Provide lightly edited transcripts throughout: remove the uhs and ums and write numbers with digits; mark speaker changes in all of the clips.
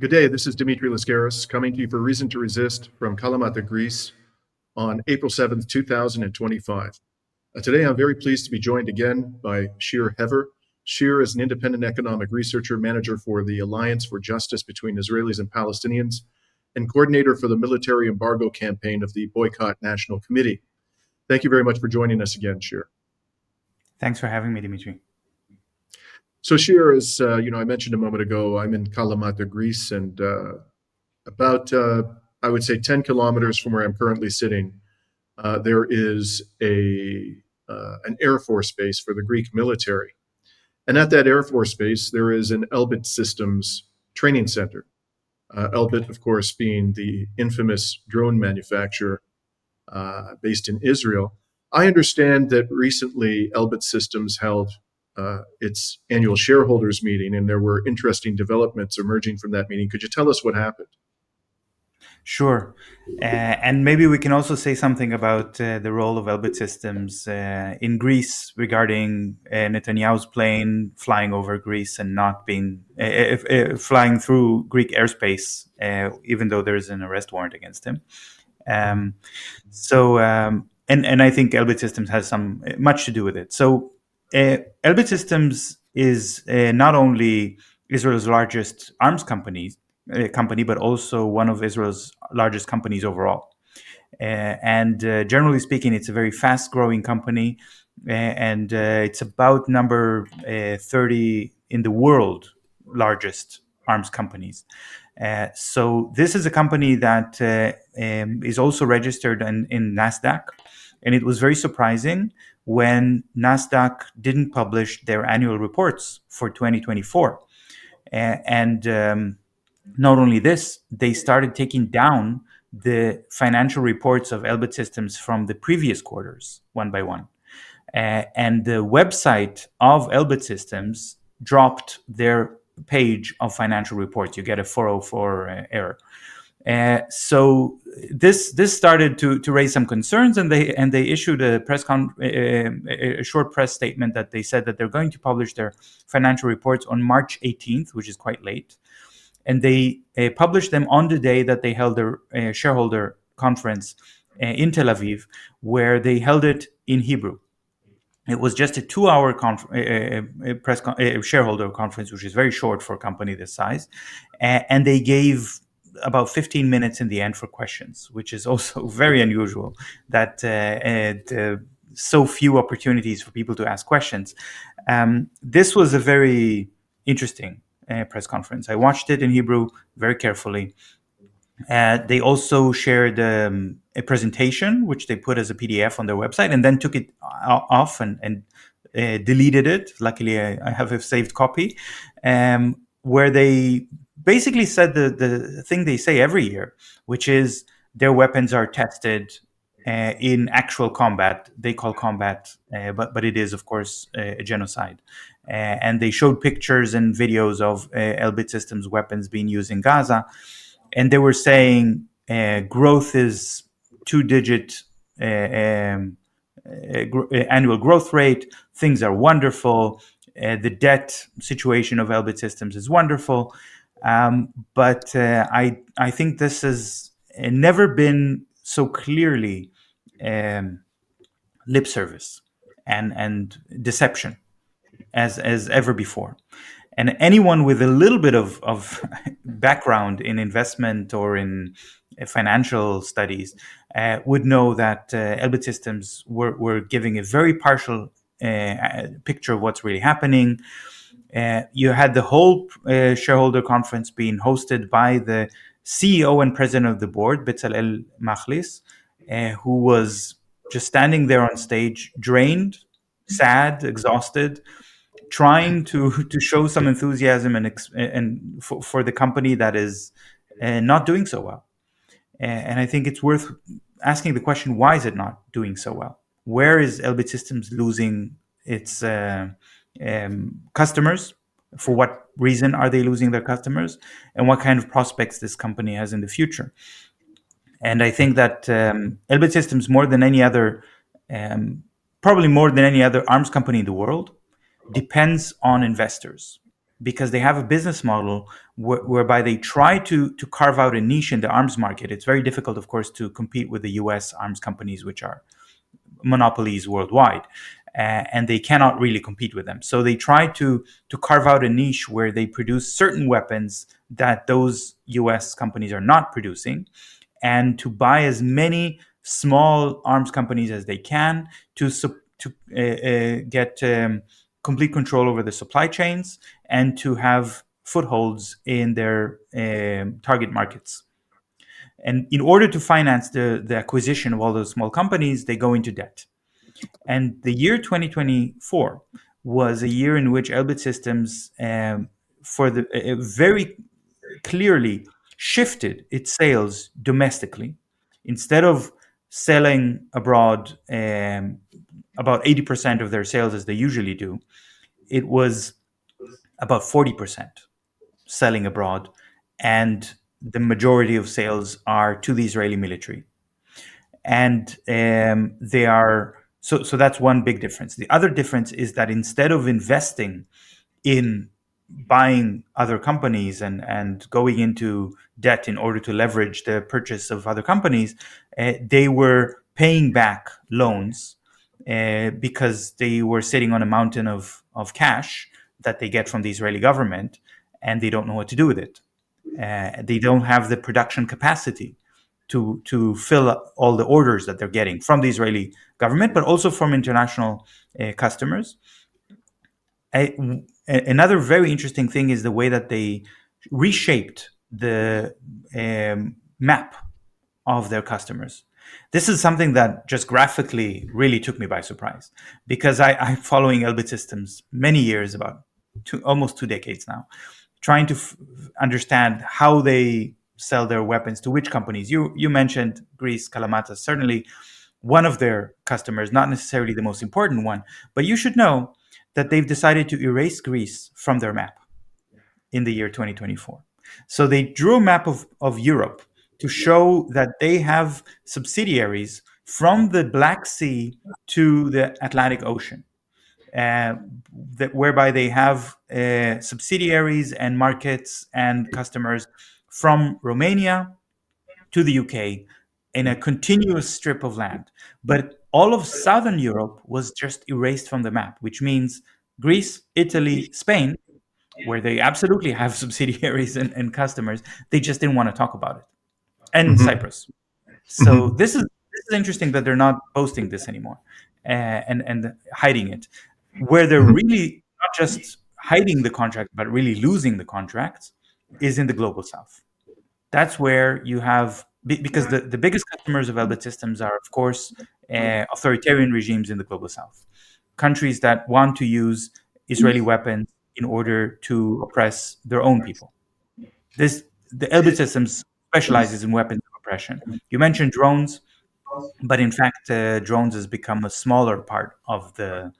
Speaker 1: Good day, this is Dimitri Lascaris coming to you for Reason to Resist from Kalamata, Greece on April 7th, 2025. Today I'm very pleased to be joined again by Shir Hever. Shir is an independent economic researcher, manager for the Alliance for Justice Between Israelis and Palestinians, and coordinator for the Military Embargo campaign of the Boycott National Committee. Thank you very much for joining us again, Shir.
Speaker 2: Thanks for having me, Dimitri.
Speaker 1: So Shir, as I mentioned a moment ago, I'm in Kalamata, Greece, and about, I would say, 10 kilometers from where I'm currently sitting, there is an Air Force base for the Greek military. And at that Air Force base, there is an Elbit Systems training center. Elbit, of course, being the infamous drone manufacturer based in Israel. I understand that recently Elbit Systems held its annual shareholders meeting, and there were interesting developments emerging from that meeting. Could you tell us what happened?
Speaker 2: Sure. And maybe we can also say something about the role of Elbit Systems in Greece regarding Netanyahu's plane flying over Greece and not being flying through Greek airspace, even though there is an arrest warrant against him. And I think Elbit Systems has much to do with it. So Elbit Systems is not only Israel's largest arms company, but also one of Israel's largest companies overall. And generally speaking, it's a very fast-growing company, and it's about number 30 in the world largest arms companies. So this is a company that is also registered in NASDAQ, and it was very surprising when NASDAQ didn't publish their annual reports for 2024. Not only this, they started taking down the financial reports of Elbit Systems from the previous quarters, one by one. And the website of Elbit Systems dropped their page of financial reports. You get a 404 error. So this started to raise some concerns, and they issued a short press statement that they said that they're going to publish their financial reports on March 18th, which is quite late. And they published them on the day that they held their shareholder conference in Tel Aviv, where they held it in Hebrew. It was just a 2-hour shareholder conference, which is very short for a company this size. And they gave about 15 minutes in the end for questions, which is also very unusual that so few opportunities for people to ask questions. This was a very interesting press conference. I watched it in Hebrew very carefully. They also shared a presentation, which they put as a PDF on their website, and then took it off and deleted it. Luckily, I have a saved copy, where they basically said the thing they say every year, which is their weapons are tested in actual combat. They call combat, but it is, of course, a genocide. And they showed pictures and videos of Elbit Systems weapons being used in Gaza. And they were saying growth is 2-digit annual growth rate. Things are wonderful. The debt situation of Elbit Systems is wonderful. But I think this has never been so clearly lip service and deception as ever before. And anyone with a little bit of background in investment or in financial studies would know that Elbit Systems were giving a very partial picture of what's really happening. You had the whole shareholder conference being hosted by the CEO and president of the board, Bezalel Machlis, who was just standing there on stage, drained, sad, exhausted, trying to show some enthusiasm and for the company that is not doing so well. And I think it's worth asking the question, why is it not doing so well? Where is Elbit Systems losing its customers? For what reason are they losing their customers? And what kind of prospects this company has in the future? And I think that Elbit Systems, more than any other, probably more than any other arms company in the world, depends on investors, because they have a business model whereby they try to carve out a niche in the arms market. It's very difficult, of course, to compete with the US arms companies, which are monopolies worldwide, and they cannot really compete with them. So they try to carve out a niche where they produce certain weapons that those US companies are not producing, and to buy as many small arms companies as they can to get complete control over the supply chains and to have footholds in their target markets. And in order to finance the acquisition of all those small companies, they go into debt. And the year 2024 was a year in which Elbit Systems, very clearly shifted its sales domestically. Instead of selling abroad about 80% of their sales as they usually do, it was about 40% selling abroad, and the majority of sales are to the Israeli military. And they are so that's one big difference. The other difference is that instead of investing in buying other companies and going into debt in order to leverage the purchase of other companies, they were paying back loans because they were sitting on a mountain of cash that they get from the Israeli government, and they don't know what to do with it. They don't have the production capacity to fill up all the orders that they're getting from the Israeli government, but also from international customers. Another very interesting thing is the way that they reshaped the map of their customers. This is something that just graphically really took me by surprise, because I'm following Elbit Systems many years, about almost 2 decades now, trying to understand how they sell their weapons to which companies. You mentioned Greece, Kalamata, certainly one of their customers, not necessarily the most important one, but you should know that they've decided to erase Greece from their map in the year 2024. So they drew a map of Europe to show that they have subsidiaries from the Black Sea to the Atlantic Ocean, whereby they have subsidiaries and markets and customers from Romania to the UK in a continuous strip of land. But all of Southern Europe was just erased from the map, which means Greece, Italy, Spain, where they absolutely have subsidiaries and customers, they just didn't want to talk about it, and Cyprus. So this is interesting that they're not posting this anymore and hiding it. Where they're really not just hiding the contract, but really losing the contracts, is in the global south. That's where you have, because the biggest customers of Elbit Systems are, of course, authoritarian regimes in the global south, countries that want to use Israeli weapons in order to oppress their own people. The Elbit Systems specializes in weapons of oppression. You mentioned drones, but in fact, drones has become a smaller part of the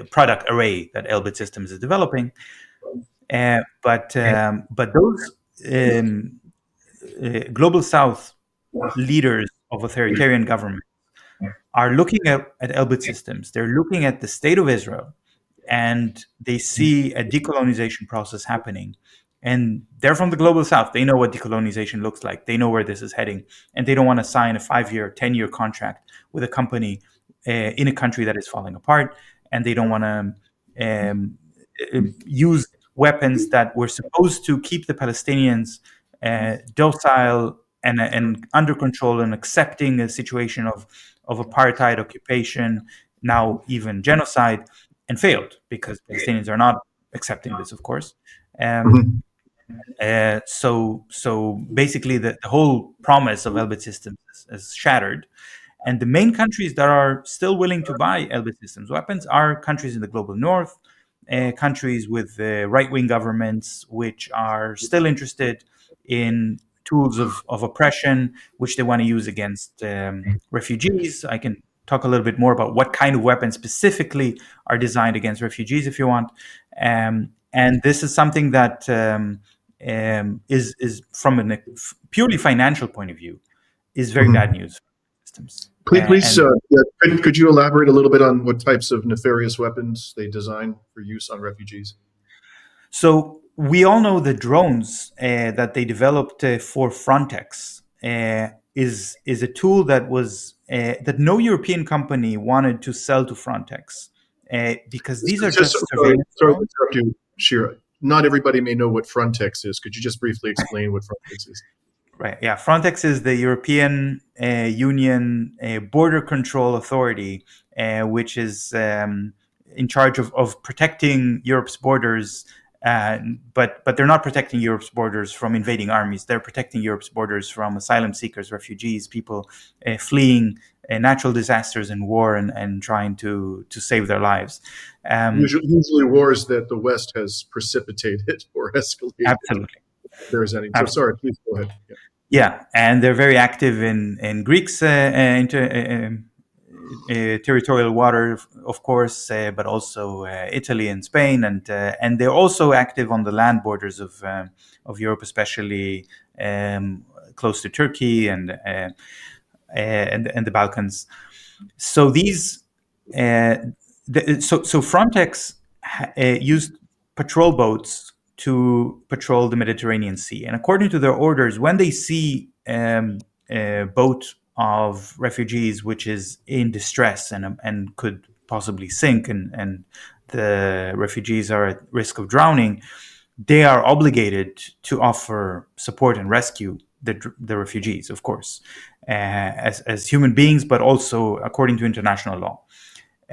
Speaker 2: product array that Elbit Systems is developing. But those global South leaders of authoritarian government are looking at Elbit Systems. They're looking at the state of Israel, and they see a decolonization process happening. And they're from the global South. They know what decolonization looks like. They know where this is heading. And they don't want to sign a 5-year, 10-year contract with a company in a country that is falling apart. And they don't want to use weapons that were supposed to keep the Palestinians docile and under control and accepting a situation of apartheid, occupation, now even genocide, and failed, because Palestinians are not accepting this, of course. So basically, the whole promise of Elbit Systems is shattered. And the main countries that are still willing to buy Elbit Systems weapons are countries in the global north, countries with right-wing governments, which are still interested in tools of oppression, which they want to use against refugees. I can talk a little bit more about what kind of weapons specifically are designed against refugees if you want. And this is something that is from a purely financial point of view, is very bad news for systems.
Speaker 1: Please,
Speaker 2: And
Speaker 1: could you elaborate a little bit on what types of nefarious weapons they design for use on refugees?
Speaker 2: so we all know the drones that they developed for Frontex is a tool that was that no European company wanted to sell to Frontex because these are
Speaker 1: Just
Speaker 2: just
Speaker 1: sorry,
Speaker 2: surveillance
Speaker 1: sorry to
Speaker 2: drones.
Speaker 1: interrupt you, Shira. Not everybody may know what Frontex is. Could you just briefly explain what Frontex is?
Speaker 2: Right. Yeah. Frontex is the European Union Border Control Authority, which is in charge of protecting Europe's borders. But they're not protecting Europe's borders from invading armies. They're protecting Europe's borders from asylum seekers, refugees, people fleeing natural disasters and war and trying to save their lives.
Speaker 1: Usually wars that the West has precipitated or escalated.
Speaker 2: Absolutely.
Speaker 1: If there is any. So
Speaker 2: Absolutely.
Speaker 1: sorry, please go ahead. Yeah.
Speaker 2: Yeah, and they're very active in Greece's territorial water, of course, but also Italy and Spain, and they're also active on the land borders of Europe, especially close to Turkey and the Balkans. So these so Frontex used patrol boats to patrol the Mediterranean Sea, and according to their orders, when they see a boat of refugees which is in distress and could possibly sink, and the refugees are at risk of drowning, they are obligated to offer support and rescue the refugees, of course, as human beings, but also according to international law.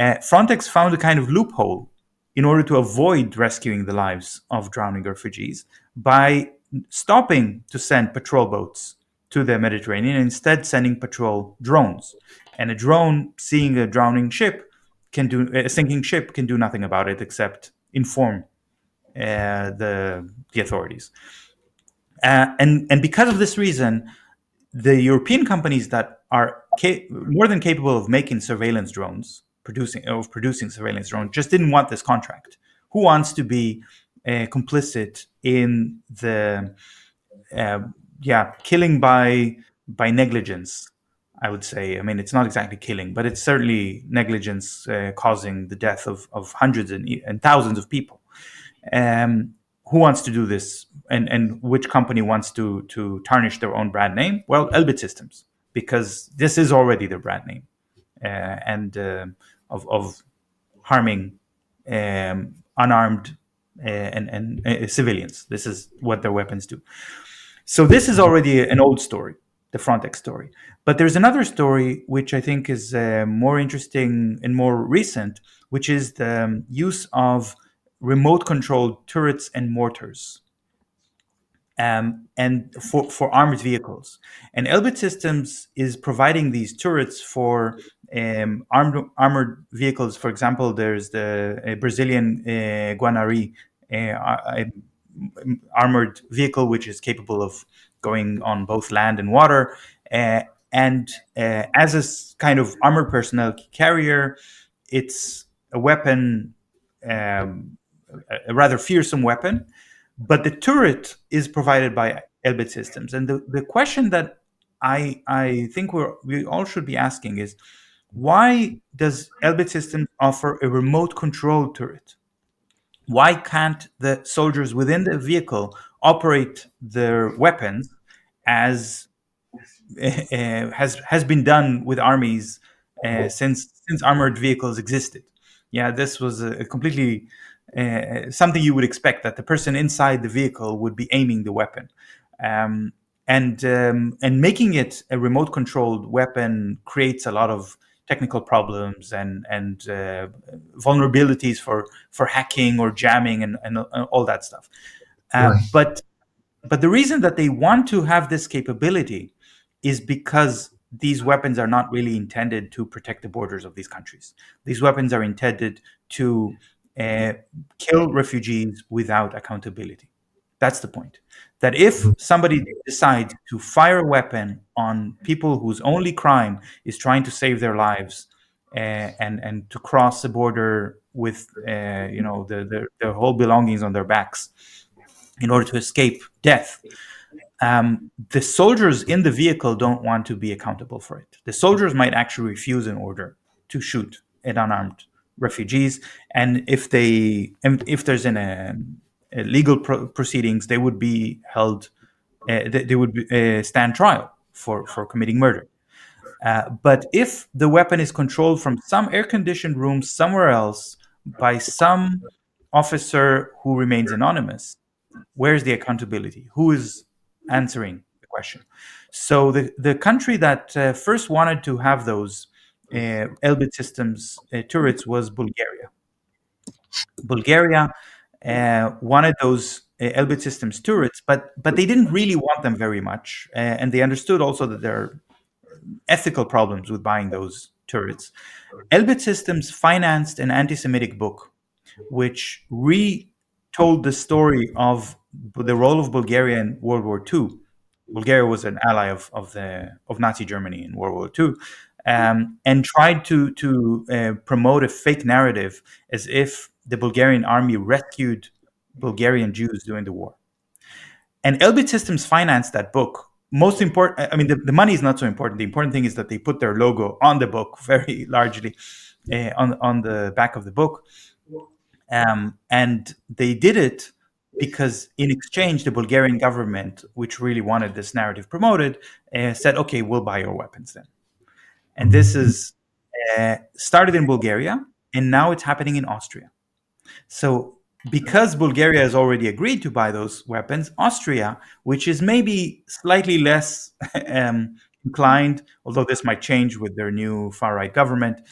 Speaker 2: Frontex found a kind of loophole in order to avoid rescuing the lives of drowning refugees by stopping to send patrol boats to the Mediterranean and instead sending patrol drones. And a drone seeing a drowning ship a sinking ship can do nothing about it except inform the authorities. And because of this reason, the European companies that are more than capable of making surveillance drones, producing surveillance drones, just didn't want this contract. Who wants to be complicit in the killing by negligence? I would say. I mean, it's not exactly killing, but it's certainly negligence causing the death of hundreds and thousands of people. Who wants to do this, and which company wants to tarnish their own brand name? Well, Elbit Systems, because this is already their brand name, and of harming unarmed and civilians. This is what their weapons do. So this is already an old story, the Frontex story. But there's another story which I think is more interesting and more recent, which is the use of remote-controlled turrets and mortars, and for armored vehicles. And Elbit Systems is providing these turrets for armored vehicles. For example, there's the Brazilian Guanari armored vehicle, which is capable of going on both land and water. And as a kind of armored personnel carrier, it's a weapon, a rather fearsome weapon. But the turret is provided by Elbit Systems. And the question that I think we all should be asking is, why does Elbit Systems offer a remote control turret? Why can't the soldiers within the vehicle operate their weapons as has been done with armies since armored vehicles existed? Yeah, this was a completely something you would expect, that the person inside the vehicle would be aiming the weapon, and making it a remote controlled weapon creates a lot of technical problems and vulnerabilities for hacking or jamming and all that stuff.
Speaker 1: Right.
Speaker 2: But the reason that they want to have this capability is because these weapons are not really intended to protect the borders of these countries. These weapons are intended to kill refugees without accountability. That's the point. That if somebody decides to fire a weapon on people whose only crime is trying to save their lives and to cross the border with their whole belongings on their backs in order to escape death, the soldiers in the vehicle don't want to be accountable for it. The soldiers might actually refuse an order to shoot at unarmed refugees, and if there's legal proceedings, they would be held. They would stand trial for committing murder. But if the weapon is controlled from some air-conditioned room somewhere else by some officer who remains anonymous, where's the accountability? Who is answering the question? So the country that first wanted to have those Elbit Systems turrets was Bulgaria. Bulgaria wanted those Elbit Systems turrets, but they didn't really want them very much, and they understood also that there are ethical problems with buying those turrets. Elbit Systems financed an anti-Semitic book, which retold the story of the role of Bulgaria in World War II. Bulgaria was an ally of Nazi Germany in World War II, and tried to promote a fake narrative as if the Bulgarian army rescued Bulgarian Jews during the war. And Elbit Systems financed that book. Most important, I mean, the money is not so important. The important thing is that they put their logo on the book very largely on the back of the book. And they did it because in exchange, the Bulgarian government, which really wanted this narrative promoted, said, okay, we'll buy your weapons then. And this is started in Bulgaria, and now it's happening in Austria. So because Bulgaria has already agreed to buy those weapons, Austria, which is maybe slightly less inclined, although this might change with their new far-right government,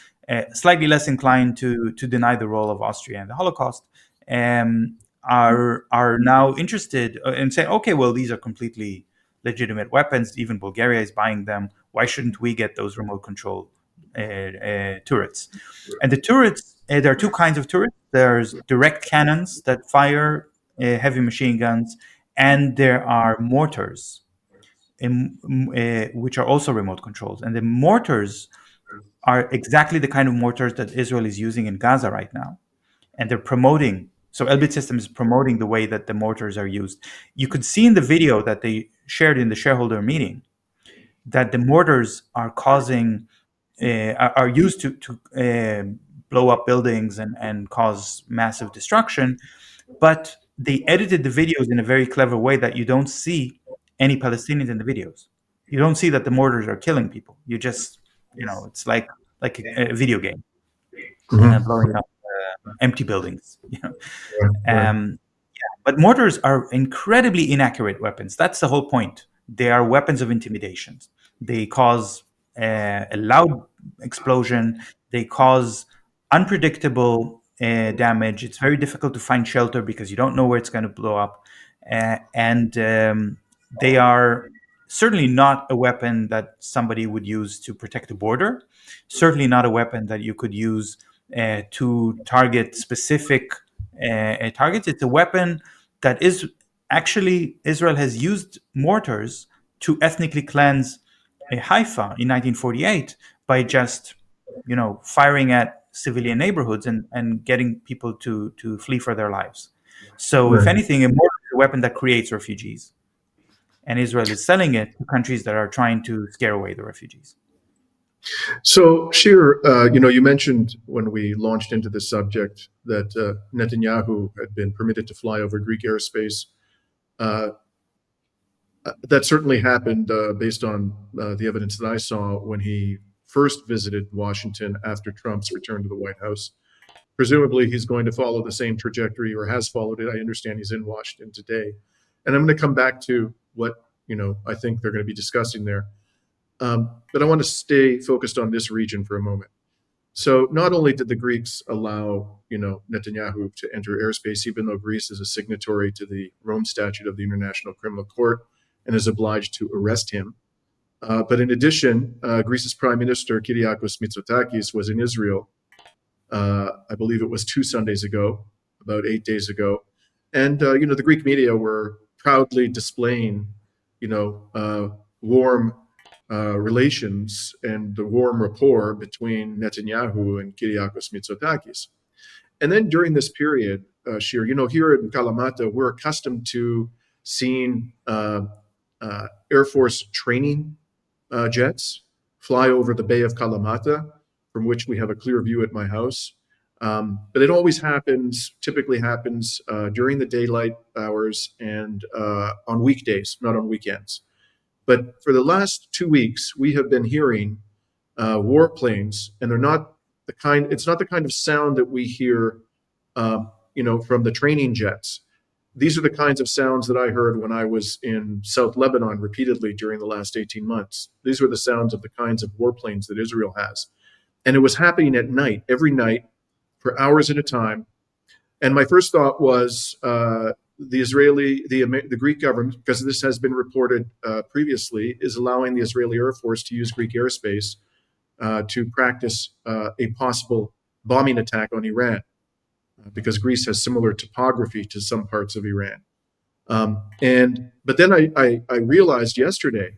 Speaker 2: slightly less inclined to deny the role of Austria in the Holocaust, are now interested and say, okay, well, these are completely legitimate weapons. Even Bulgaria is buying them. Why shouldn't we get those remote control turrets? And the turrets, there are two kinds of turrets. There's direct cannons that fire heavy machine guns, and there are mortars, which are also remote controlled. And the mortars are exactly the kind of mortars that Israel is using in Gaza right now. And they're promoting, so Elbit Systems is promoting the way that the mortars are used. You could see in the video that they shared in the shareholder meeting that the mortars are causing, are used to blow up buildings and cause massive destruction. But they edited the videos in a very clever way that you don't see any Palestinians in the videos. You don't see that the mortars are killing people. You just, it's like a video game, blowing up empty buildings. But mortars are incredibly inaccurate weapons. That's the whole point. They are weapons of intimidation. They cause a loud explosion. They cause unpredictable damage. It's very difficult to find shelter because you don't know where it's going to blow up. And they are certainly not a weapon that somebody would use to protect the border. Certainly not a weapon that you could use to target specific targets. It's a weapon that is actually, Israel has used mortars to ethnically cleanse Haifa in 1948 by just, firing at civilian neighborhoods and getting people to flee for their lives. So if anything, a mortar is a weapon that creates refugees. And Israel is selling it to countries that are trying to scare away the refugees.
Speaker 1: So, Shir, you mentioned when we launched into this subject that Netanyahu had been permitted to fly over Greek airspace. That certainly happened based on the evidence that I saw when he first visited Washington after Trump's return to the White House. Presumably, he's going to follow the same trajectory or has followed it. I understand he's in Washington today. And I'm going to come back to what, I think they're going to be discussing there. But I want to stay focused on this region for a moment. So not only did the Greeks allow, Netanyahu to enter airspace, even though Greece is a signatory to the Rome Statute of the International Criminal Court and is obliged to arrest him. But in addition, Greece's Prime Minister, Kyriakos Mitsotakis, was in Israel, I believe it was 2 Sundays ago, about 8 days ago. And, the Greek media were proudly displaying, warm relations and the warm rapport between Netanyahu and Kyriakos Mitsotakis. And then during this period, Shir, here in Kalamata, we're accustomed to seeing Air Force training jets fly over the Bay of Kalamata, from which we have a clear view at my house. But it always typically happens during the daylight hours and on weekdays, not on weekends. But for the last 2 weeks, we have been hearing warplanes, and it's not the kind of sound that we hear, from the training jets. These are the kinds of sounds that I heard when I was in South Lebanon repeatedly during the last 18 months. These were the sounds of the kinds of warplanes that Israel has. And it was happening at night, every night, for hours at a time. And my first thought was the Greek government, because this has been reported previously, is allowing the Israeli Air Force to use Greek airspace to practice a possible bombing attack on Iran, because Greece has similar topography to some parts of Iran. But then I realized yesterday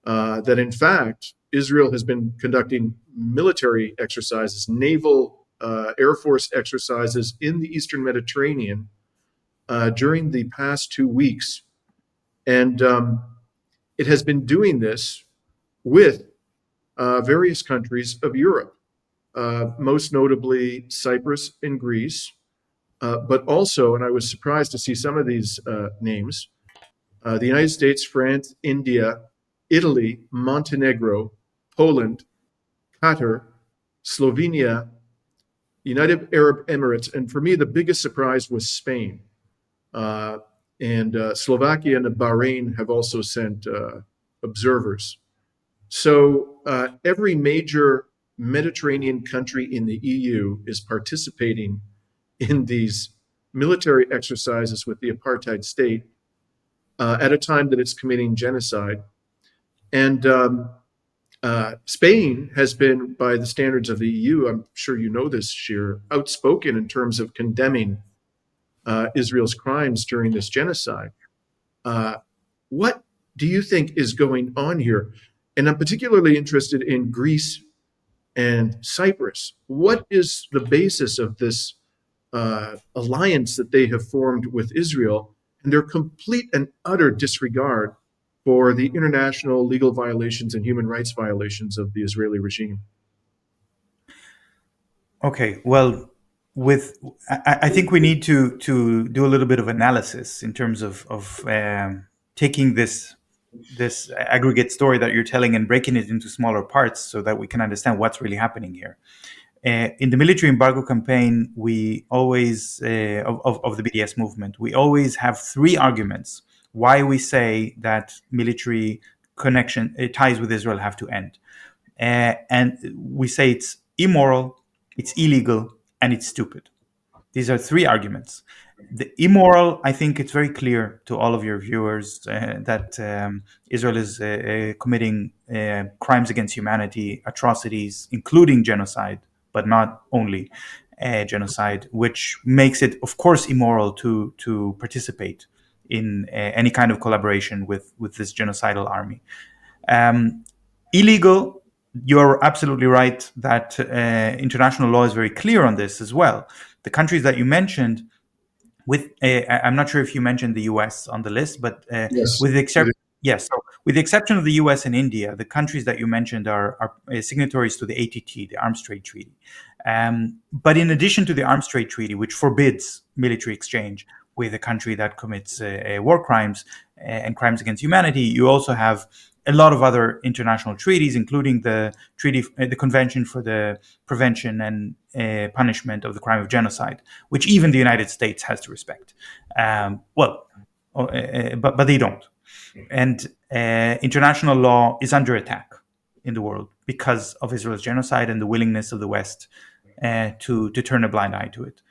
Speaker 1: that in fact Israel has been conducting military exercises, naval Air Force exercises in the Eastern Mediterranean during the past 2 weeks, and it has been doing this with various countries of Europe, most notably Cyprus and Greece, but also, and I was surprised to see some of these names, the United States, France, India, Italy, Montenegro, Poland, Qatar, Slovenia, United Arab Emirates, and for me, the biggest surprise was Spain. And Slovakia and Bahrain have also sent observers. So every major Mediterranean country in the EU is participating in these military exercises with the apartheid state at a time that it's committing genocide. And Spain has been, by the standards of the EU, I'm sure you know this, Shir, outspoken in terms of condemning Israel's crimes during this genocide. What do you think is going on here? And I'm particularly interested in Greece and Cyprus. What is the basis of this alliance that they have formed with Israel, and their complete and utter disregard for the international legal violations and human rights violations of the Israeli regime?
Speaker 2: Okay, well, I think we need to do a little bit of analysis in terms of taking this aggregate story that you're telling and breaking it into smaller parts so that we can understand what's really happening here. In the military embargo campaign, we always of the BDS movement, we always have 3 arguments why we say that military ties with Israel have to end, and we say it's immoral, it's illegal, and it's stupid. These are 3 arguments. The immoral, I think it's very clear to all of your viewers that Israel is committing crimes against humanity, atrocities, including genocide, but not only genocide, which makes it, of course, immoral to participate in any kind of collaboration with this genocidal army. Illegal, you're absolutely right that international law is very clear on this as well. The countries that you mentioned, I'm not sure if you mentioned the U.S. on the list, but
Speaker 1: Yes.
Speaker 2: with the exception of the U.S. and India, the countries that you mentioned are signatories to the ATT, the Arms Trade Treaty. But in addition to the Arms Trade Treaty, which forbids military exchange with a country that commits war crimes and crimes against humanity, you also have a lot of other international treaties, including the Convention for the Prevention and Punishment of the Crime of Genocide, which even the United States has to respect. But they don't. And international law is under attack in the world because of Israel's genocide and the willingness of the West to turn a blind eye to it,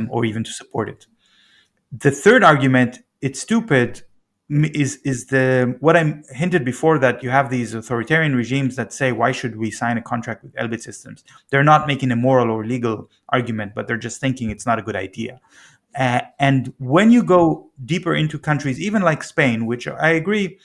Speaker 2: or even to support it. The third argument, it's stupid, is what I hinted before, that you have these authoritarian regimes that say, why should we sign a contract with Elbit Systems? They're not making a moral or legal argument, but they're just thinking it's not a good idea. And when you go deeper into countries, even like Spain, which I agree,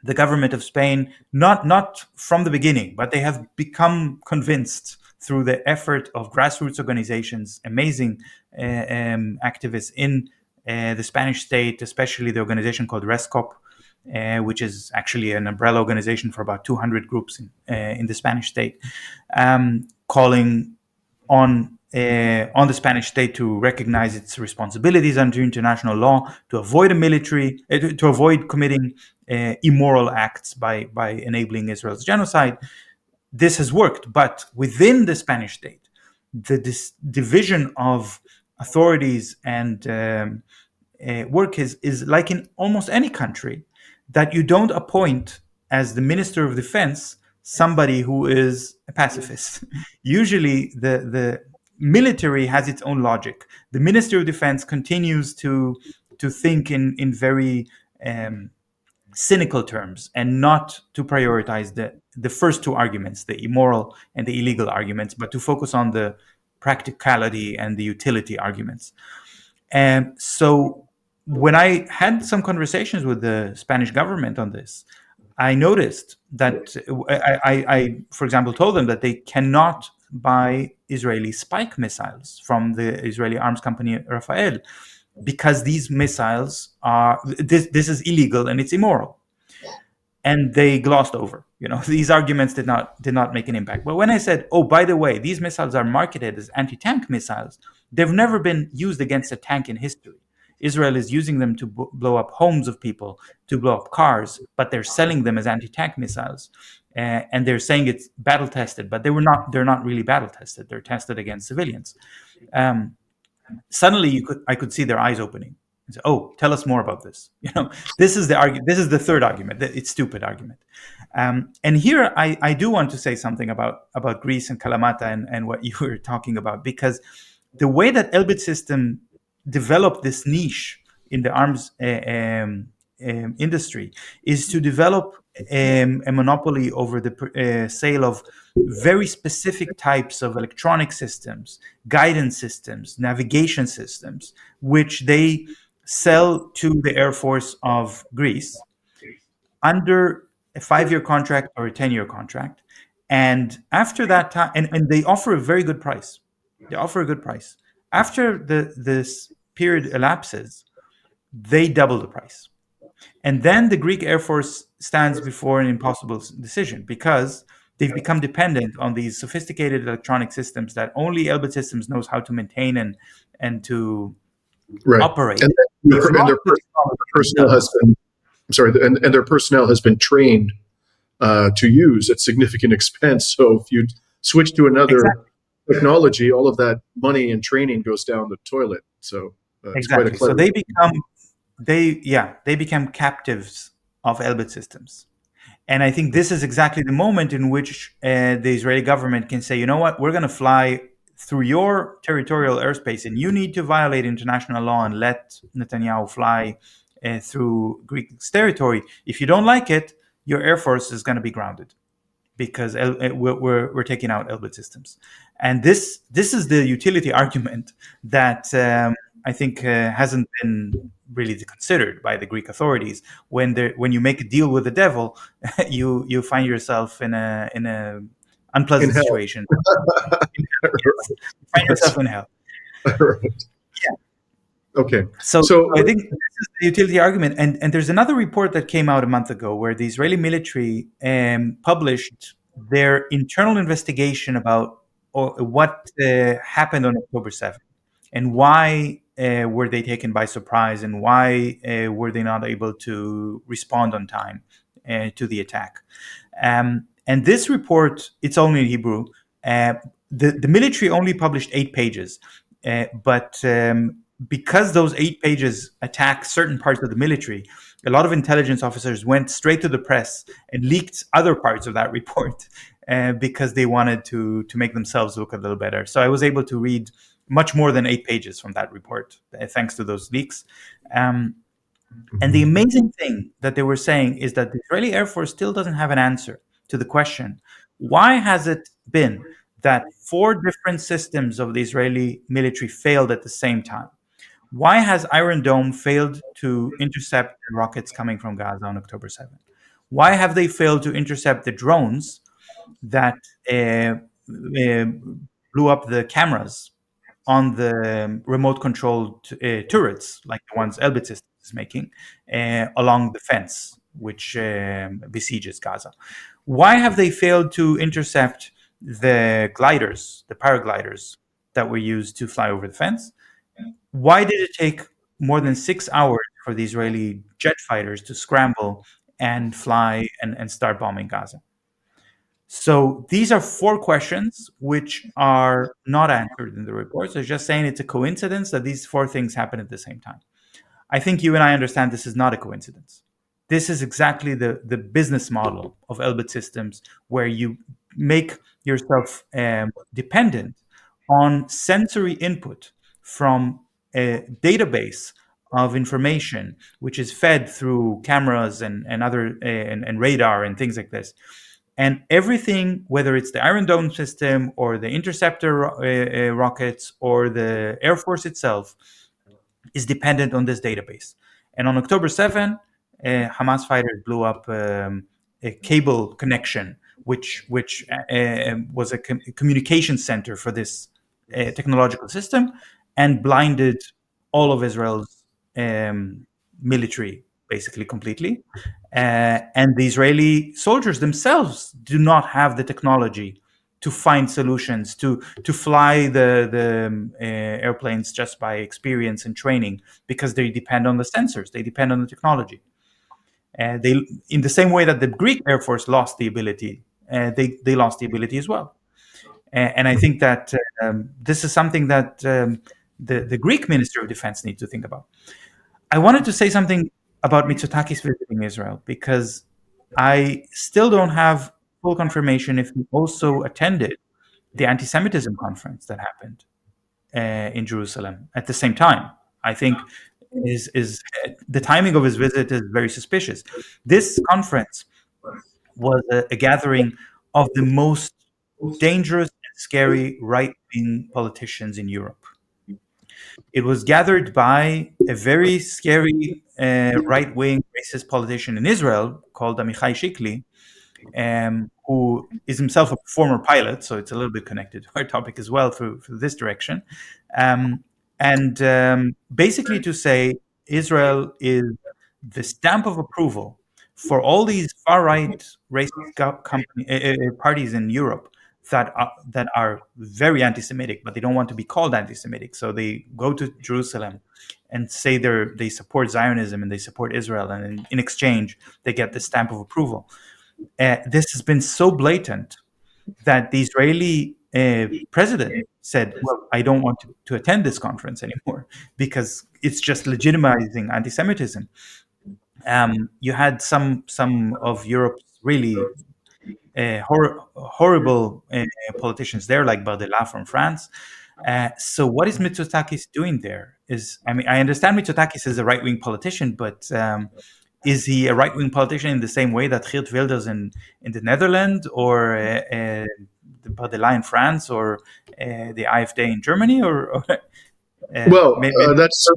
Speaker 2: the government of Spain, not from the beginning, but they have become convinced through the effort of grassroots organizations, amazing activists in the Spanish state, especially the organization called RESCOP, which is actually an umbrella organization for about 200 groups in the Spanish state, calling on the Spanish state to recognize its responsibilities under international law, to avoid to avoid committing immoral acts by enabling Israel's genocide. This has worked, but within the Spanish state, this division of authorities and work is like in almost any country, that you don't appoint as the Minister of Defense somebody who is a pacifist. Usually, the military has its own logic. The Minister of Defense continues to think in very cynical terms, and not to prioritize the first two arguments, the immoral and the illegal arguments, but to focus on the practicality and the utility arguments. And so when I had some conversations with the Spanish government on this, I noticed that I, for example, told them that they cannot buy Israeli spike missiles from the Israeli arms company Rafael, because these missiles are this is illegal and it's immoral. And they glossed over, these arguments did not make an impact. But when I said, oh, by the way, these missiles are marketed as anti-tank missiles, they've never been used against a tank in history. Israel is using them to blow up homes of people, to blow up cars, but they're selling them as anti-tank missiles, and they're saying it's battle tested, but they're not really battle tested. They're tested against civilians. Suddenly, I could see their eyes opening. And say, oh, tell us more about this. This is the argument. This is the third argument. It's stupid argument. And here I do want to say something about Greece and Kalamata and what you were talking about, because the way that Elbit System developed this niche in the arms industry is to develop a monopoly over the sale of very specific types of electronic systems, guidance systems, navigation systems, which they sell to the Air Force of Greece under a 5-year contract or a 10-year contract. And after that time, and they offer a very good price. They offer a good price. After this period elapses, they double the price. And then the Greek Air Force stands before an impossible decision, because they've become dependent on these sophisticated electronic systems that only Elbit Systems knows how to maintain and to operate.
Speaker 1: And their personnel has been, and their personnel has been trained to use at significant expense. So if you switch to another technology, all of that money and training goes down the toilet. So it's quite a clever.
Speaker 2: So they become captives of Elbit Systems. And I think this is exactly the moment in which the Israeli government can say, you know what, we're going to fly through your territorial airspace, and you need to violate international law and let Netanyahu fly through Greek territory. If you don't like it, your Air Force is going to be grounded, because we're taking out Elbit Systems. And this is the utility argument that I think hasn't been really considered by the Greek authorities. When you make a deal with the devil, you find yourself in a unpleasant situation. You find yourself in hell.
Speaker 1: Right. Yeah. Okay.
Speaker 2: So I think this is the utility argument. And there's another report that came out a month ago where the Israeli military published their internal investigation about what happened on October 7th, and why were they taken by surprise, and why were they not able to respond on time to the attack. And this report, it's only in Hebrew. The military only published 8 pages, but because those 8 pages attack certain parts of the military, a lot of intelligence officers went straight to the press and leaked other parts of that report because they wanted to make themselves look a little better. So I was able to read much more than 8 pages from that report, thanks to those leaks. And the amazing thing that they were saying is that the Israeli Air Force still doesn't have an answer to the question, why has it been that 4 different systems of the Israeli military failed at the same time? Why has Iron Dome failed to intercept the rockets coming from Gaza on October 7th? Why have they failed to intercept the drones that blew up the cameras on the remote-controlled turrets, like the ones Elbit Systems is making, along the fence which besieges Gaza. Why have they failed to intercept the gliders, the paragliders that were used to fly over the fence? Why did it take more than 6 hours for the Israeli jet fighters to scramble and fly and start bombing Gaza? So these are four questions which are not answered in the report. So it's just saying it's a coincidence that these four things happen at the same time. I think you and I understand this is not a coincidence. This is exactly the business model of Elbit Systems, where you make yourself dependent on sensory input from a database of information, which is fed through cameras and other and radar and things like this. And everything, whether it's the Iron Dome system or the interceptor rockets or the Air Force itself, is dependent on this database. And on October 7, Hamas fighters blew up a cable connection, which was a communication center for this technological system, and blinded all of Israel's military basically completely. And the Israeli soldiers themselves do not have the technology to find solutions, to fly the airplanes just by experience and training, because they depend on the sensors, they depend on the technology. They, in the same way that the Greek Air Force lost the ability, they lost the ability as well. And I think that this is something that the Greek Minister of Defense needs to think about. I wanted to say something about Mitsotakis visiting Israel, because I still don't have full confirmation if he also attended the anti-Semitism conference that happened in Jerusalem at the same time. I think is the timing of his visit is very suspicious. This conference was a gathering of the most dangerous and scary right-wing politicians in Europe. It was gathered by a very scary right-wing racist politician in Israel called Amichai Shikli, who is himself a former pilot, so it's a little bit connected to our topic as well through this direction. And basically to say Israel is the stamp of approval for all these far-right racist parties in Europe that are very anti-Semitic, but they don't want to be called anti-Semitic. So they go to Jerusalem and say they support Zionism and they support Israel, and in exchange they get the stamp of approval. This has been so blatant that the Israeli president said, "Well, I don't want to attend this conference anymore because it's just legitimizing anti-Semitism." You had some of Europe's really horrible politicians there, like Bardella from France. So what is Mitsotakis doing there? I understand Mitsotakis is a right-wing politician, but is he a right-wing politician in the same way that Geert Wilders in the Netherlands, or Bardella in France, or the AfD in Germany, or
Speaker 1: Well,
Speaker 2: maybe
Speaker 1: that's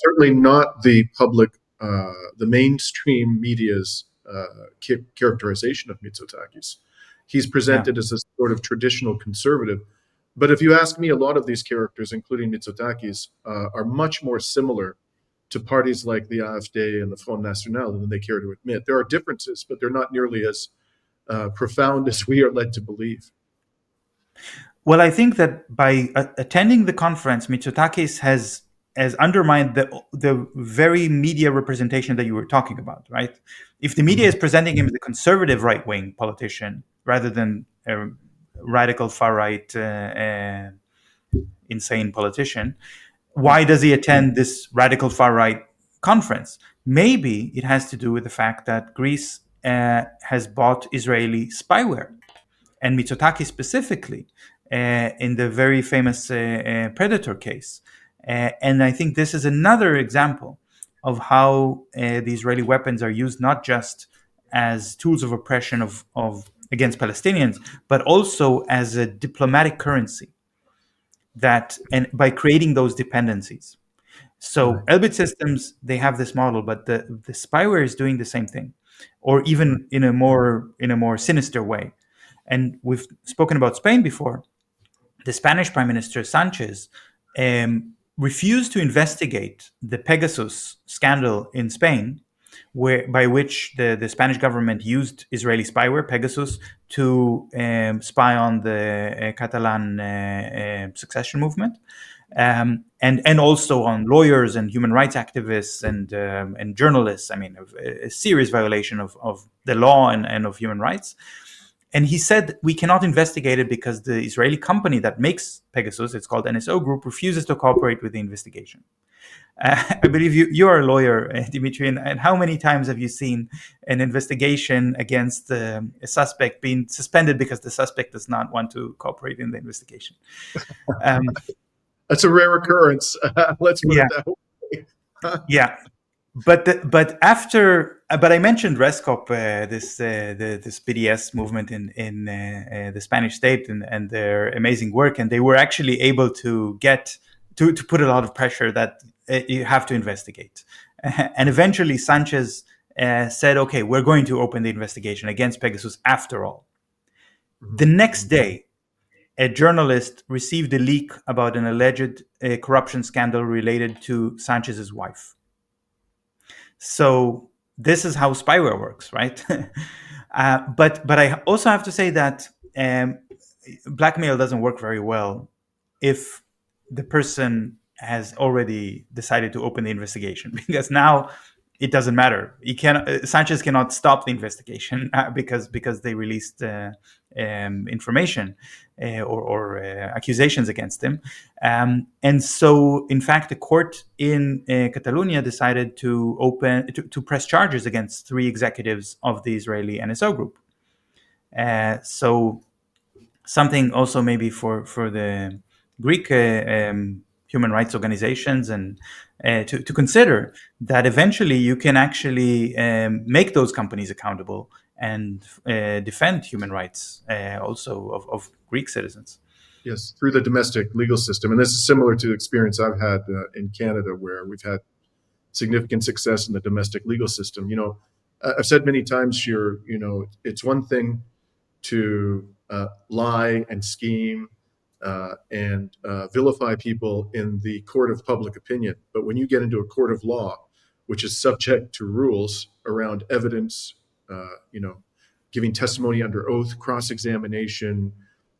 Speaker 1: certainly not the public, the mainstream media's characterization of Mitsotakis. He's presented as a sort of traditional conservative. But if you ask me, a lot of these characters, including Mitsotakis, are much more similar to parties like the AfD and the Front National than they care to admit. There are differences, but they're not nearly as profound as we are led to believe.
Speaker 2: Well, I think that by attending the conference, Mitsotakis has undermined the very media representation that you were talking about, right? If the media is presenting him as a conservative right-wing politician rather than a radical far-right insane politician, why does he attend this radical far-right conference? Maybe it has to do with the fact that Greece has bought Israeli spyware, and Mitsotakis specifically, in the very famous Predator case. And I think this is another example of how the Israeli weapons are used not just as tools of oppression of against Palestinians, but also as a diplomatic currency, and by creating those dependencies. So Elbit Systems, they have this model, but the spyware is doing the same thing, or even in a more sinister way. And we've spoken about Spain before. The Spanish Prime Minister Sanchez refused to investigate the Pegasus scandal in Spain by which the Spanish government used Israeli spyware, Pegasus, to spy on the Catalan succession movement, and also on lawyers and human rights activists and journalists. I mean, a serious violation of the law and of human rights. And he said we cannot investigate it because the Israeli company that makes Pegasus, it's called NSO Group, refuses to cooperate with the investigation. I believe you are a lawyer, Dimitri, and how many times have you seen an investigation against a suspect being suspended because the suspect does not want to cooperate in the investigation?
Speaker 1: That's a rare occurrence. Let's put
Speaker 2: Yeah.
Speaker 1: it that way.
Speaker 2: Yeah. But I mentioned Rescop, this BDS movement in the Spanish state and their amazing work, and they were actually able to get to put a lot of pressure that you have to investigate, and eventually Sanchez said, "Okay, we're going to open the investigation against Pegasus after all." The next day, a journalist received a leak about an alleged corruption scandal related to Sanchez's wife. So this is how spyware works, right? But I also have to say that blackmail doesn't work very well if the person has already decided to open the investigation, because now it doesn't matter. Sanchez cannot stop the investigation because they released information or accusations against him, and so in fact the court in Catalonia decided to press charges against 3 executives of the Israeli NSO group. So something also maybe for the Greek human rights organizations and to consider that eventually you can actually make those companies accountable and defend human rights also of Greek citizens.
Speaker 1: Yes, through the domestic legal system. And this is similar to the experience I've had in Canada, where we've had significant success in the domestic legal system. I've said many times, Shir, it's one thing to lie and scheme and vilify people in the court of public opinion. But when you get into a court of law, which is subject to rules around evidence, giving testimony under oath, cross-examination,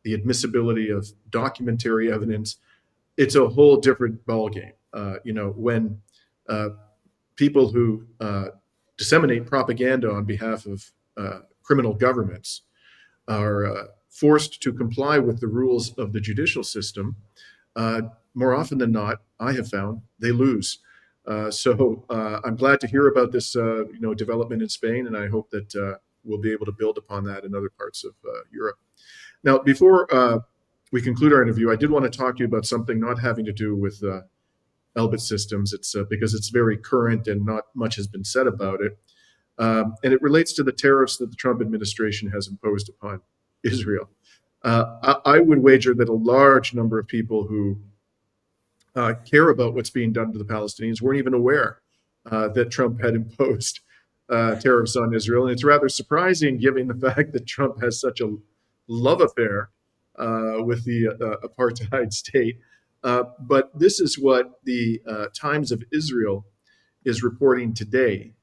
Speaker 1: the admissibility of documentary evidence, it's a whole different ballgame. When people who disseminate propaganda on behalf of criminal governments are forced to comply with the rules of the judicial system, more often than not, I have found they lose. So I'm glad to hear about this, development in Spain, and I hope that we'll be able to build upon that in other parts of Europe. Now, before we conclude our interview, I did want to talk to you about something not having to do with Elbit Systems. It's because it's very current and not much has been said about it. And it relates to the tariffs that the Trump administration has imposed upon Israel. I would wager that a large number of people who care about what's being done to the Palestinians weren't even aware that Trump had imposed tariffs on Israel. And it's rather surprising, given the fact that Trump has such a love affair with the apartheid state. But this is what the Times of Israel is reporting today.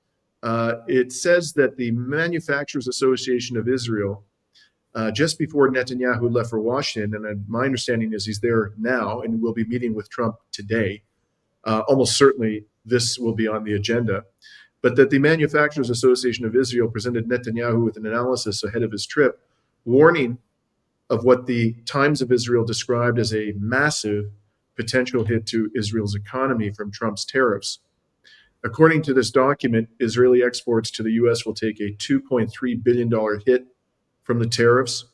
Speaker 1: It says that the Manufacturers Association of Israel, just before Netanyahu left for Washington, and my understanding is he's there now and will be meeting with Trump today, almost certainly this will be on the agenda, but that the Manufacturers Association of Israel presented Netanyahu with an analysis ahead of his trip, warning of what the Times of Israel described as a massive potential hit to Israel's economy from Trump's tariffs. According to this document, Israeli exports to the U.S. will take a $2.3 billion hit from the tariffs,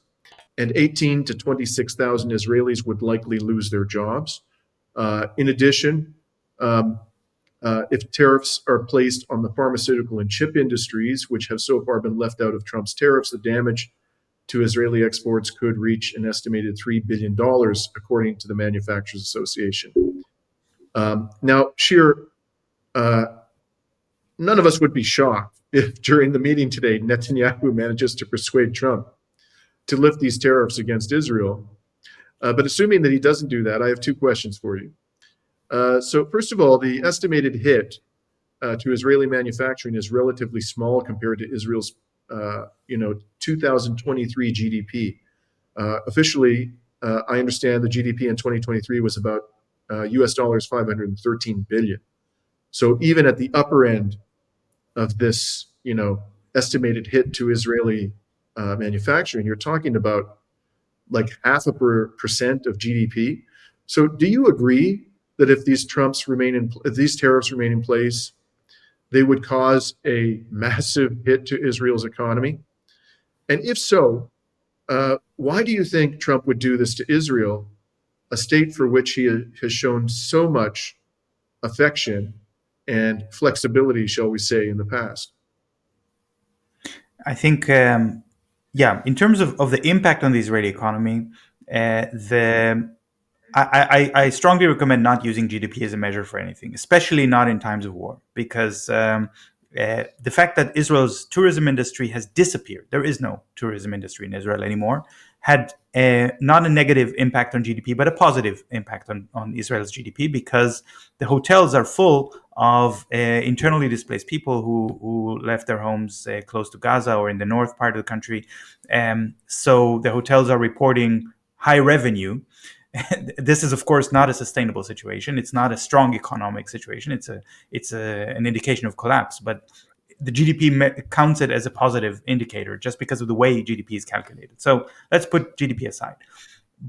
Speaker 1: and 18 to 26,000 Israelis would likely lose their jobs. In addition, if tariffs are placed on the pharmaceutical and chip industries, which have so far been left out of Trump's tariffs, the damage to Israeli exports could reach an estimated $3 billion, according to the Manufacturers Association. Now, Shir, none of us would be shocked if during the meeting today, Netanyahu manages to persuade Trump to lift these tariffs against Israel. But assuming that he doesn't do that, I have 2 questions for you. So first of all, the estimated hit to Israeli manufacturing is relatively small compared to Israel's, 2023 GDP. Officially, I understand the GDP in 2023 was about US dollars 513 billion. So even at the upper end of this, estimated hit to Israeli manufacturing, you're talking about like 0.5% of GDP. So do you agree that if these tariffs remain in place, they would cause a massive hit to Israel's economy? And if so, why do you think Trump would do this to Israel, a state for which he has shown so much affection and flexibility, shall we say, in the past?
Speaker 2: I think, in terms of the impact on the Israeli economy, the I strongly recommend not using GDP as a measure for anything, especially not in times of war, because the fact that Israel's tourism industry has disappeared, there is no tourism industry in Israel anymore, had not a negative impact on GDP, but a positive impact on Israel's GDP, because the hotels are full of internally displaced people who left their homes close to Gaza or in the north part of the country. So the hotels are reporting high revenue. This is, of course, not a sustainable situation. It's not a strong economic situation. It's an indication of collapse. But the GDP counts it as a positive indicator just because of the way GDP is calculated. So let's put GDP aside.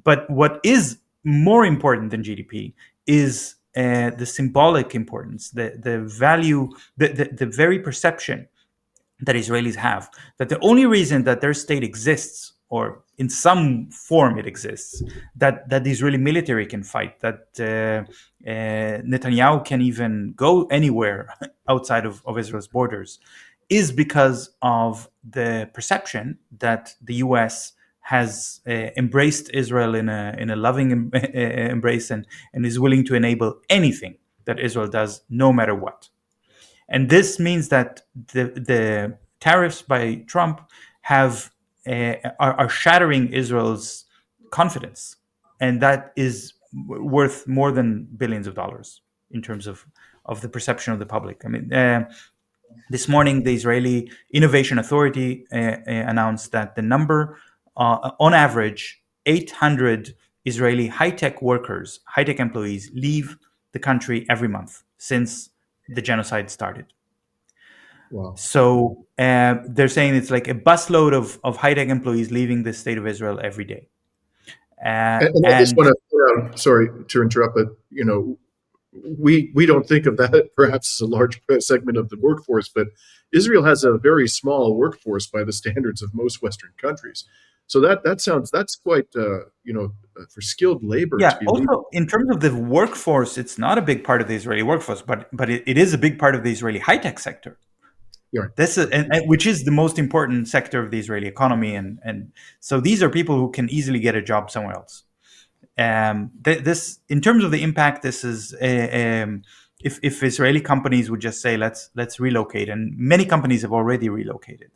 Speaker 2: But what is more important than GDP is the symbolic importance, the value, the very perception that Israelis have, that the only reason that their state exists, or in some form it exists, that the Israeli military can fight, that Netanyahu can even go anywhere outside of Israel's borders, is because of the perception that the U.S. has embraced Israel in a loving embrace, and is willing to enable anything that Israel does, no matter what. And this means that the tariffs by Trump are shattering Israel's confidence, and that is worth more than billions of dollars in terms of the perception of the public. I mean, this morning the Israeli Innovation Authority announced that the number, on average, 800 Israeli high-tech workers, high-tech employees, leave the country every month since the genocide started.
Speaker 1: Wow.
Speaker 2: So they're saying it's like a busload of high-tech employees leaving the state of Israel every day.
Speaker 1: And I just want to, sorry to interrupt, but we don't think of that perhaps as a large segment of the workforce, but Israel has a very small workforce by the standards of most Western countries. So that's quite for skilled labor.
Speaker 2: Yeah.
Speaker 1: To be
Speaker 2: Also,
Speaker 1: leaving.
Speaker 2: in terms of the workforce, it's not a big part of the Israeli workforce, but it is a big part of the Israeli high-tech sector.
Speaker 1: Yeah.
Speaker 2: This is, which is the most important sector of the Israeli economy, and so these are people who can easily get a job somewhere else. This, in terms of the impact, this is if Israeli companies would just say let's relocate, and many companies have already relocated,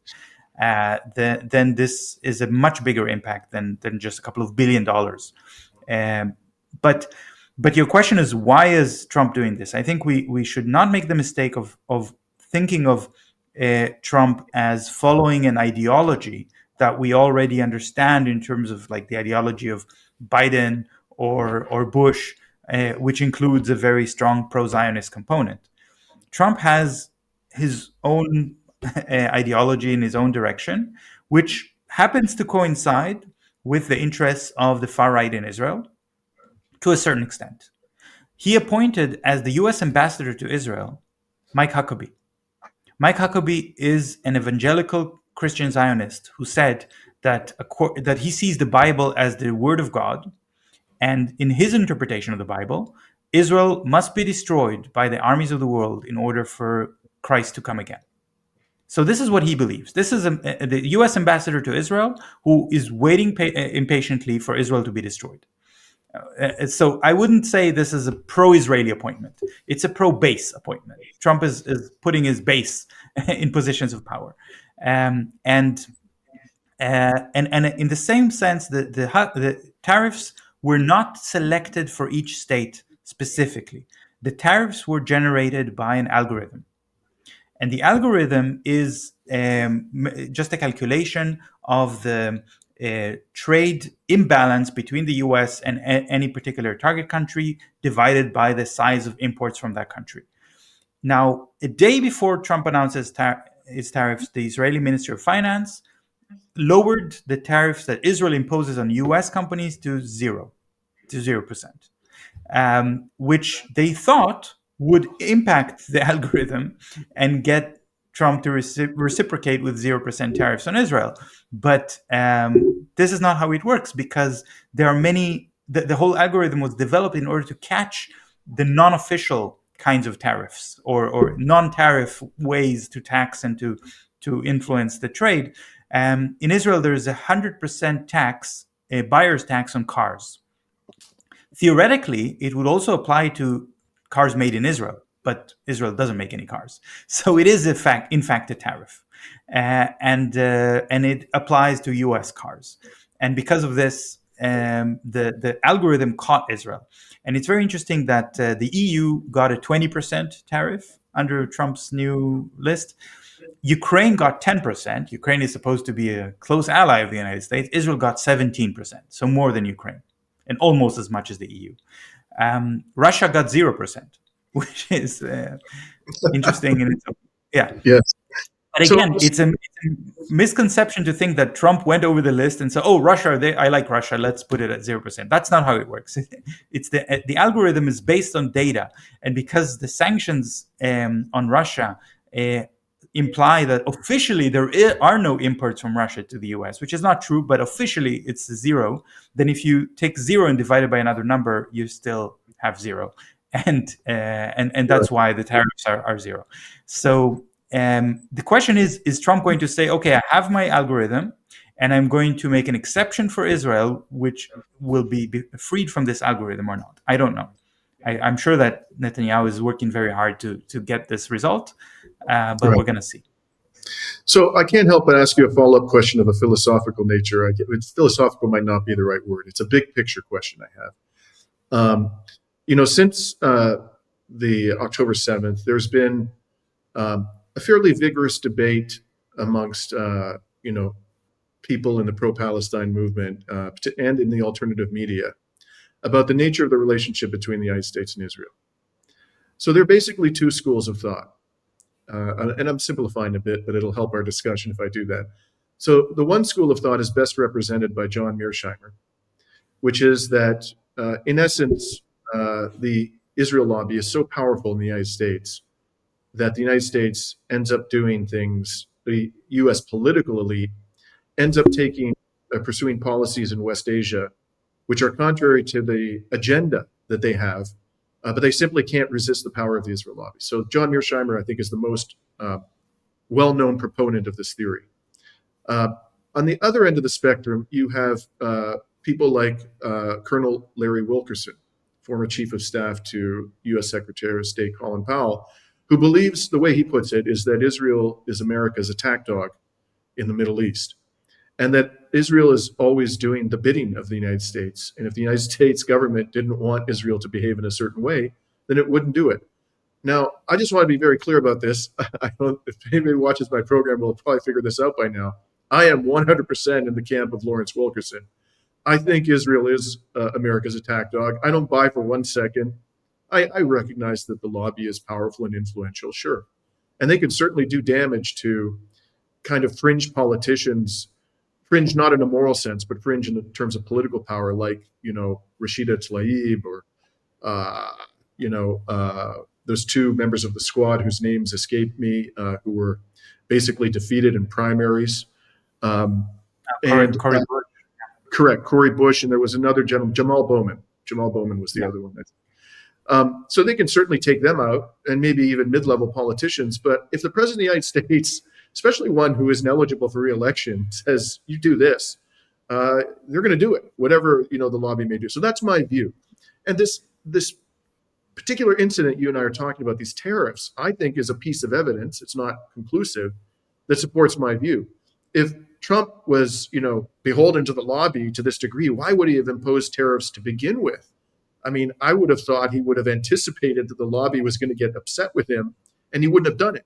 Speaker 2: then this is a much bigger impact than just a couple of $1 billion. But your question is, why is Trump doing this? I think we should not make the mistake of thinking of Trump as following an ideology that we already understand in terms of like the ideology of Biden or Bush, which includes a very strong pro-Zionist component. Trump has his own ideology in his own direction, which happens to coincide with the interests of the far right in Israel to a certain extent. He appointed as the U.S. ambassador to Israel Mike Huckabee. Mike Huckabee is an evangelical Christian Zionist who said that he sees the Bible as the word of God, and in his interpretation of the Bible, Israel must be destroyed by the armies of the world in order for Christ to come again. So this is what he believes. This is the U.S. ambassador to Israel who is waiting impatiently for Israel to be destroyed. So I wouldn't say this is a pro-Israeli appointment. It's a pro-base appointment. Trump is putting his base in positions of power, and in the same sense, the tariffs were not selected for each state specifically. The tariffs were generated by an algorithm. And the algorithm is just a calculation of the trade imbalance between the US and any particular target country divided by the size of imports from that country. Now, a day before Trump announces its tariffs, the Israeli Ministry of Finance lowered the tariffs that Israel imposes on US companies to 0%, which they thought would impact the algorithm and get Trump to reciprocate with 0% tariffs on Israel. But this is not how it works, because there are the whole algorithm was developed in order to catch the non-official kinds of tariffs or non-tariff ways to tax and to influence the trade. In Israel, there is 100% tax, a buyer's tax on cars. Theoretically, it would also apply to cars made in Israel, but Israel doesn't make any cars. So it is, in fact, a tariff. And it applies to US cars. And because of this, the algorithm caught Israel. And it's very interesting that the EU got a 20% tariff under Trump's new list. Ukraine got 10%. Ukraine is supposed to be a close ally of the United States. Israel got 17%, so more than Ukraine, and almost as much as the EU. Russia got 0%, which is interesting in its own. Yeah.
Speaker 1: Yes.
Speaker 2: But again, it's a misconception to think that Trump went over the list and said, "Oh, Russia, I like Russia. Let's put it at 0%." That's not how it works. It's the algorithm is based on data, and because the sanctions on Russia imply that officially there are no imports from Russia to the US, which is not true, but officially it's 0. Then if you take 0 and divide it by another number, you still have 0, and that's why the tariffs are 0. So the question is Trump going to say, okay, I have my algorithm and I'm going to make an exception for Israel, which will be freed from this algorithm or not? I don't know. I'm sure that Netanyahu is working very hard to get this result, but We're going to see.
Speaker 1: So I can't help but ask you a follow-up question of a philosophical nature. Philosophical might not be the right word. It's a big picture question I have. Since the October 7th, there's been a fairly vigorous debate amongst, people in the pro-Palestine movement and in the alternative media about the nature of the relationship between the United States and Israel. So there are basically two schools of thought. And I'm simplifying a bit, but it'll help our discussion if I do that. So the one school of thought is best represented by John Mearsheimer, which is that, in essence, the Israel lobby is so powerful in the United States that the United States ends up doing things, the U.S. political elite ends up pursuing policies in West Asia, which are contrary to the agenda that they have, but they simply can't resist the power of the Israel lobby. So John Mearsheimer, I think, is the most well-known proponent of this theory. On the other end of the spectrum, you have people like Colonel Larry Wilkerson, former chief of staff to U.S. Secretary of State Colin Powell, who believes, the way he puts it, is that Israel is America's attack dog in the Middle East, and that Israel is always doing the bidding of the United States. And if the United States government didn't want Israel to behave in a certain way, then it wouldn't do it. Now, I just want to be very clear about this. I don't, if anybody watches my program, will probably figure this out by now. I am 100% in the camp of Lawrence Wilkerson. I think Israel is America's attack dog. I don't buy for 1 second. I recognize that the lobby is powerful and influential, sure. And they can certainly do damage to kind of fringe politicians, fringe not in a moral sense, but fringe in terms of political power, like, Rashida Tlaib or, those two members of the squad whose names escape me, who were basically defeated in primaries.
Speaker 2: Cory Bush.
Speaker 1: Correct, Cory Bush, and there was another gentleman, Jamal Bowman. Jamal Bowman was the other one. So they can certainly take them out, and maybe even mid-level politicians. But if the president of the United States, especially one who is ineligible for re-election, says, you do this, they're going to do it, whatever the lobby may do. So that's my view. And this particular incident you and I are talking about, these tariffs, I think is a piece of evidence, it's not conclusive, that supports my view. If Trump was, beholden to the lobby to this degree, why would he have imposed tariffs to begin with? I mean, I would have thought he would have anticipated that the lobby was going to get upset with him, and he wouldn't have done it.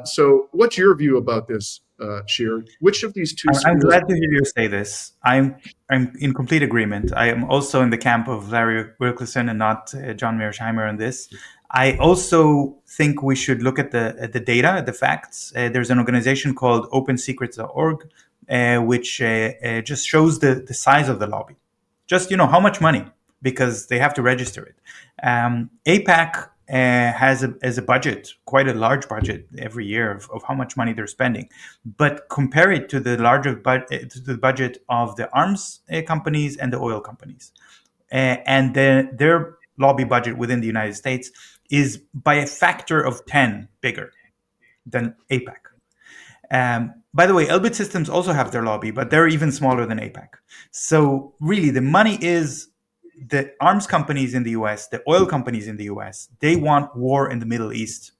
Speaker 1: So what's your view about this, Shir? Which of these two
Speaker 2: I'm
Speaker 1: schools?
Speaker 2: glad to hear you say this. I'm in complete agreement. I am also in the camp of Larry Wilkerson and not John Mearsheimer on this. I also think we should look at the data, at the facts. There's an organization called OpenSecrets.org, which just shows the size of the lobby. Just how much money, because they have to register it. APAC has a budget, quite a large budget every year of how much money they're spending, but compare it to the larger to the budget of the arms companies and the oil companies, and their lobby budget within the United States is by a factor of 10 bigger than APAC. By the way, Elbit Systems also have their lobby, but they're even smaller than APAC. So really, the money is the arms companies in the US, the oil companies in the US. They want war in the Middle East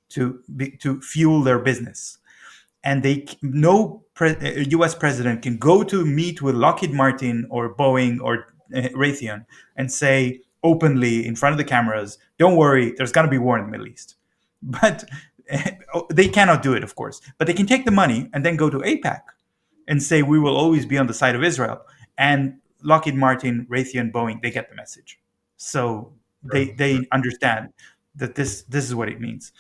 Speaker 2: to fuel their business, and no U.S. president can go to meet with Lockheed Martin or Boeing or Raytheon and say openly in front of the cameras, "Don't worry, there's going to be war in the Middle East." But they cannot do it, of course. But they can take the money and then go to APAC and say, "We will always be on the side of Israel." And Lockheed Martin, Raytheon, Boeing, they get the message. So they understand that this is what it means.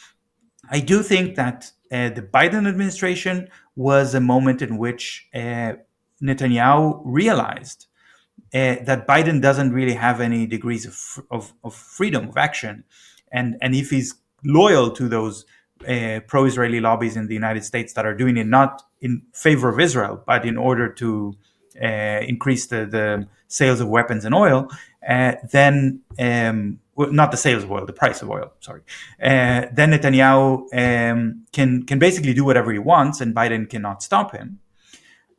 Speaker 2: I do think that the Biden administration was a moment in which Netanyahu realized that Biden doesn't really have any degrees of freedom of action, and if he's loyal to those pro-Israeli lobbies in the United States that are doing it not in favor of Israel, but in order to increase the sales of weapons and oil, then well, not the sales of oil, the price of oil. Sorry. Then Netanyahu can basically do whatever he wants, and Biden cannot stop him.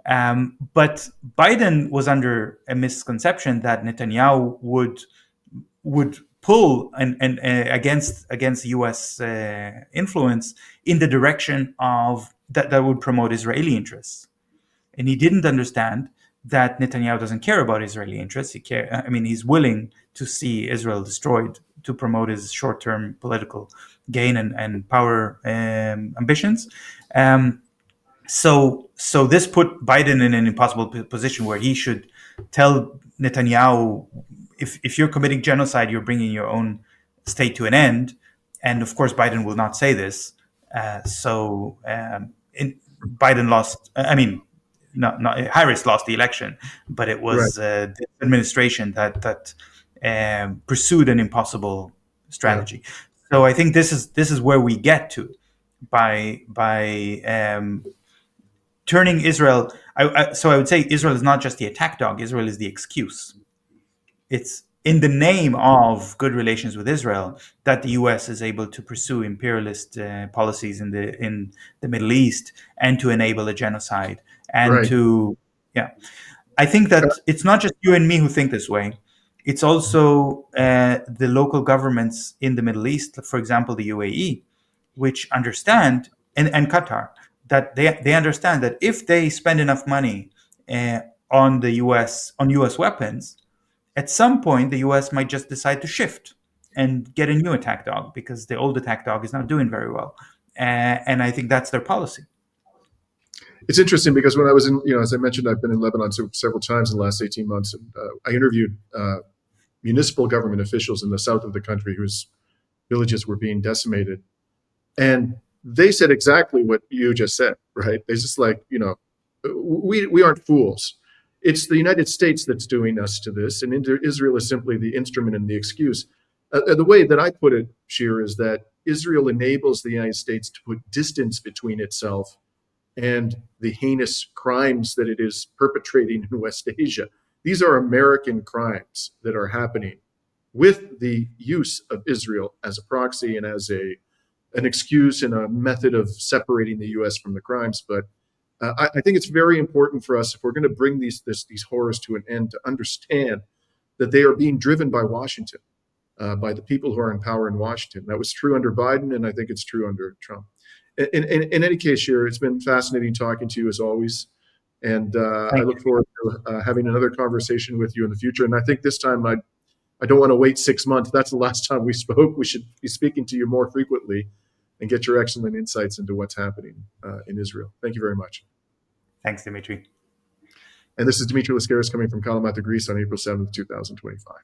Speaker 2: But Biden was under a misconception that Netanyahu would pull and against U.S. Influence in the direction of that would promote Israeli interests, and he didn't understand that Netanyahu doesn't care about Israeli interests. He's willing to see Israel destroyed to promote his short-term political gain and power ambitions. So this put Biden in an impossible position where he should tell Netanyahu, if you're committing genocide, you're bringing your own state to an end. And of course, Biden will not say this. Biden lost. Harris lost the election, but it was the administration that pursued an impossible strategy. Yeah. So I think this is where we get to by turning Israel. So I would say Israel is not just the attack dog. Israel is the excuse. It's in the name of good relations with Israel that the U.S. is able to pursue imperialist policies in the Middle East and to enable a genocide and I think that it's not just you and me who think this way. It's also the local governments in the Middle East, for example, the UAE, which understand, and Qatar, that they understand that if they spend enough money on U.S. weapons, at some point, the U.S. might just decide to shift and get a new attack dog because the old attack dog is not doing very well. And I think that's their policy.
Speaker 1: It's interesting because when I was in, as I mentioned, I've been in Lebanon several times in the last 18 months. And I interviewed municipal government officials in the south of the country whose villages were being decimated. And they said exactly what you just said, right? They just we aren't fools. It's the United States that's doing us to this, and Israel is simply the instrument and the excuse. The way that I put it, Shir, is that Israel enables the United States to put distance between itself and the heinous crimes that it is perpetrating in West Asia. These are American crimes that are happening with the use of Israel as a proxy and as an excuse and a method of separating the U.S. from the crimes. But I think it's very important for us, if we're going to bring these horrors to an end, to understand that they are being driven by Washington, by the people who are in power in Washington. That was true under Biden, and I think it's true under Trump. In any case, Shir, it's been fascinating talking to you as always. And I look forward to having another conversation with you in the future. And I think this time I don't want to wait 6 months. That's the last time we spoke. We should be speaking to you more frequently. and get your excellent insights into what's happening in Israel. Thank you very much.
Speaker 2: Thanks, Dimitri.
Speaker 1: And this is Dimitri Lascaris coming from Kalamata, Greece on April 7th, 2025.